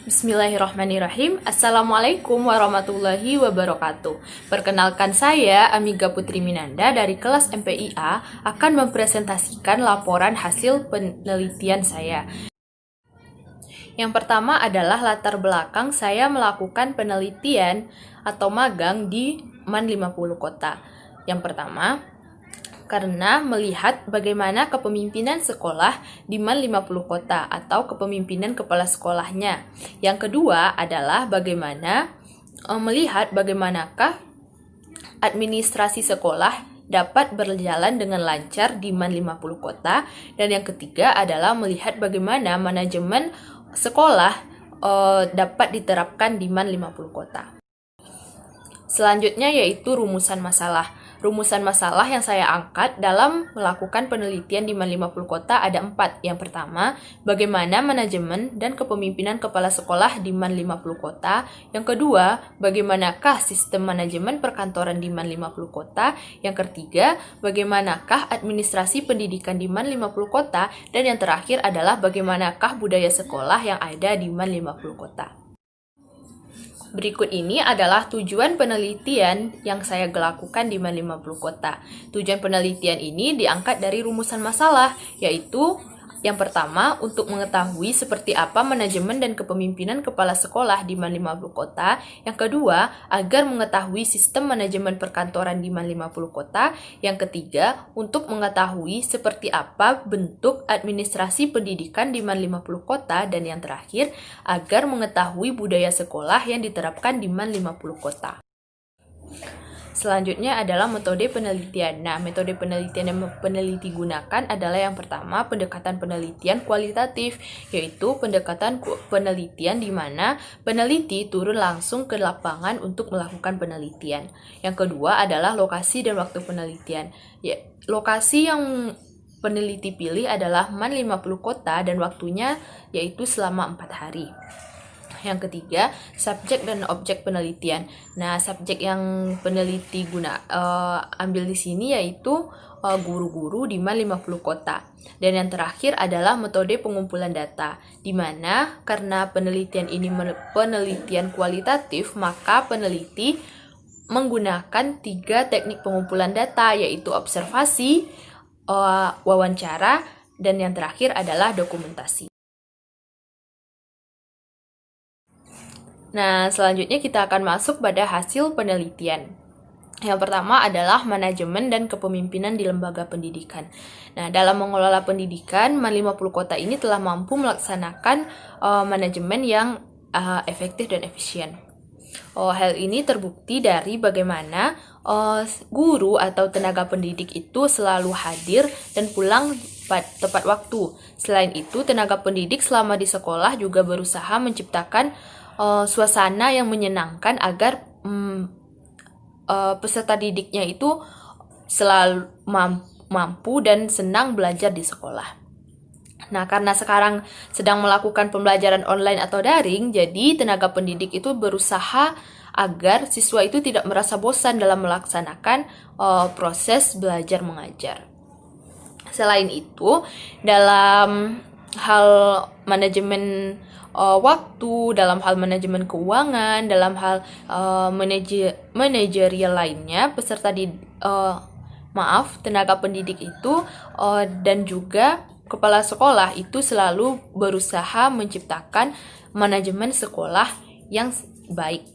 Bismillahirrahmanirrahim. Assalamualaikum warahmatullahi wabarakatuh. Perkenalkan, saya Amiga Putri Minanda dari kelas MPIA akan mempresentasikan laporan hasil penelitian saya. Yang pertama adalah latar belakang saya melakukan penelitian atau magang di MAN 50 kota. Yang pertama, karena melihat bagaimana kepemimpinan sekolah di MAN 50 kota atau kepemimpinan kepala sekolahnya. Yang kedua adalah melihat bagaimanakah administrasi sekolah dapat berjalan dengan lancar di MAN 50 kota. Dan yang ketiga adalah melihat bagaimana manajemen sekolah dapat diterapkan di MAN 50 kota. Selanjutnya yaitu rumusan masalah. Rumusan masalah yang saya angkat dalam melakukan penelitian di MAN 50 kota ada 4. Yang pertama, bagaimana manajemen dan kepemimpinan kepala sekolah di MAN 50 kota. Yang kedua, bagaimanakah sistem manajemen perkantoran di MAN 50 kota. Yang ketiga, bagaimanakah administrasi pendidikan di MAN 50 kota. Dan yang terakhir adalah bagaimanakah budaya sekolah yang ada di MAN 50 kota. Berikut ini adalah tujuan penelitian yang saya lakukan di MAN 50 kota. Tujuan penelitian ini diangkat dari rumusan masalah, yaitu yang pertama, untuk mengetahui seperti apa manajemen dan kepemimpinan kepala sekolah di MAN 50 kota. Yang kedua, agar mengetahui sistem manajemen perkantoran di MAN 50 kota. Yang ketiga, untuk mengetahui seperti apa bentuk administrasi pendidikan di MAN 50 kota. Dan yang terakhir, agar mengetahui budaya sekolah yang diterapkan di MAN 50 kota. Selanjutnya adalah metode penelitian. Nah, metode penelitian yang peneliti gunakan adalah yang pertama, pendekatan penelitian kualitatif, yaitu pendekatan penelitian di mana peneliti turun langsung ke lapangan untuk melakukan penelitian. Yang kedua adalah lokasi dan waktu penelitian. Lokasi yang peneliti pilih adalah MAN 50 kota dan waktunya yaitu selama 4 hari. Yang ketiga, subjek dan objek penelitian. Nah, subjek yang peneliti ambil di sini yaitu guru-guru di MAN 50 kota. Dan yang terakhir adalah metode pengumpulan data, di mana karena penelitian ini penelitian kualitatif, maka peneliti menggunakan 3 teknik pengumpulan data, yaitu observasi, wawancara, dan yang terakhir adalah dokumentasi. Nah, selanjutnya kita akan masuk pada hasil penelitian. Yang pertama adalah manajemen dan kepemimpinan di lembaga pendidikan. Nah, dalam mengelola pendidikan, MAN 50 kota ini telah mampu melaksanakan manajemen yang efektif dan efisien. Hal ini terbukti dari bagaimana guru atau tenaga pendidik itu selalu hadir dan pulang tepat waktu. Selain itu, tenaga pendidik selama di sekolah juga berusaha menciptakan suasana yang menyenangkan agar peserta didiknya itu selalu mampu dan senang belajar di sekolah. Nah, karena sekarang sedang melakukan pembelajaran online atau daring, jadi tenaga pendidik itu berusaha agar siswa itu tidak merasa bosan dalam melaksanakan proses belajar mengajar. Selain itu, dalam hal manajemen waktu, dalam hal manajemen keuangan, dalam hal manajerial lainnya, tenaga pendidik itu dan juga kepala sekolah itu selalu berusaha menciptakan manajemen sekolah yang baik.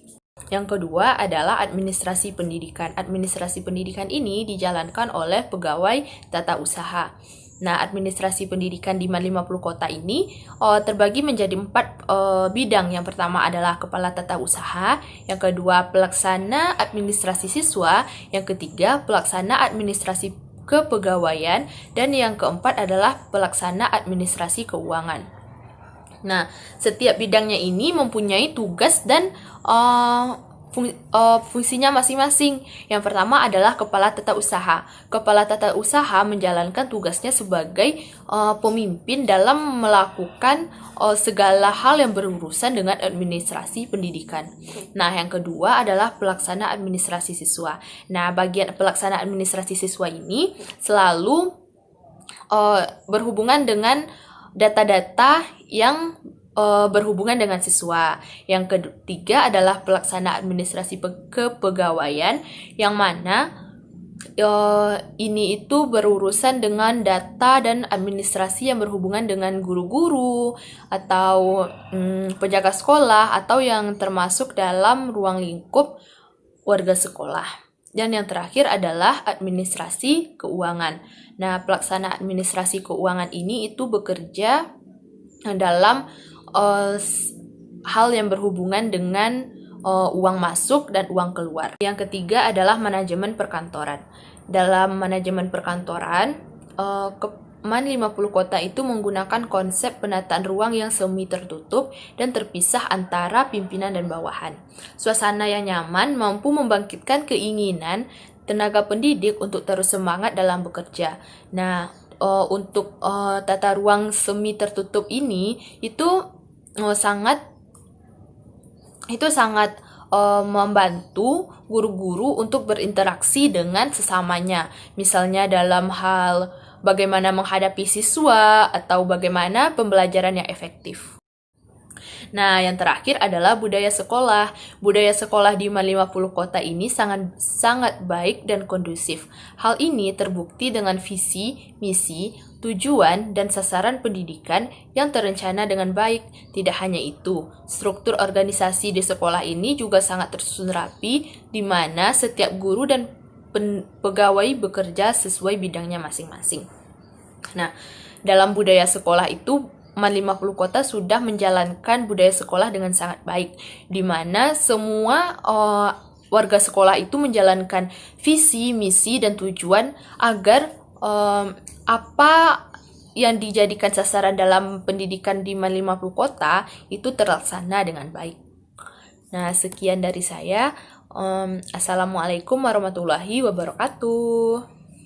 Yang kedua adalah administrasi pendidikan. Administrasi pendidikan ini dijalankan oleh pegawai tata usaha. Nah, administrasi pendidikan di MAN 50 kota ini terbagi menjadi 4 bidang. Yang pertama adalah kepala tata usaha, yang kedua pelaksana administrasi siswa, yang ketiga pelaksana administrasi kepegawaian, dan yang keempat adalah pelaksana administrasi keuangan. Nah, setiap bidangnya ini mempunyai tugas dan fungsinya masing-masing. Yang pertama adalah kepala tata usaha. Kepala tata usaha menjalankan tugasnya sebagai pemimpin dalam melakukan segala hal yang berurusan dengan administrasi pendidikan. Nah, yang kedua adalah pelaksana administrasi siswa. Nah, bagian pelaksana administrasi siswa ini selalu berhubungan dengan data-data yang berhubungan dengan siswa. Yang ketiga adalah pelaksana administrasi kepegawaian, yang mana ini itu berurusan dengan data dan administrasi yang berhubungan dengan guru-guru atau penjaga sekolah atau yang termasuk dalam ruang lingkup warga sekolah. Dan yang terakhir adalah administrasi keuangan. Nah, pelaksana administrasi keuangan ini itu bekerja dalam hal yang berhubungan dengan uang masuk dan uang keluar. Yang ketiga adalah manajemen perkantoran. Dalam manajemen perkantoran, Keman 50 Kota itu menggunakan konsep penataan ruang yang semi tertutup dan terpisah antara pimpinan dan bawahan. Suasana yang nyaman mampu membangkitkan keinginan tenaga pendidik untuk terus semangat dalam bekerja. Nah, untuk tata ruang semi tertutup ini itu sangat membantu guru-guru untuk berinteraksi dengan sesamanya. Misalnya dalam hal bagaimana menghadapi siswa atau bagaimana pembelajaran yang efektif. Nah, yang terakhir adalah budaya sekolah. Budaya sekolah di 50 Kota ini sangat baik dan kondusif. Hal ini terbukti dengan visi, misi, tujuan, dan sasaran pendidikan yang terencana dengan baik. Tidak hanya itu, struktur organisasi di sekolah ini juga sangat tersusun rapi, di mana setiap guru dan pegawai bekerja sesuai bidangnya masing-masing. Nah, dalam budaya sekolah itu, Man 50 Kota sudah menjalankan budaya sekolah dengan sangat baik, di mana semua warga sekolah itu menjalankan visi, misi, dan tujuan agar apa yang dijadikan sasaran dalam pendidikan di Man 50 Kota itu terlaksana dengan baik. Nah, sekian dari saya. Assalamualaikum warahmatullahi wabarakatuh.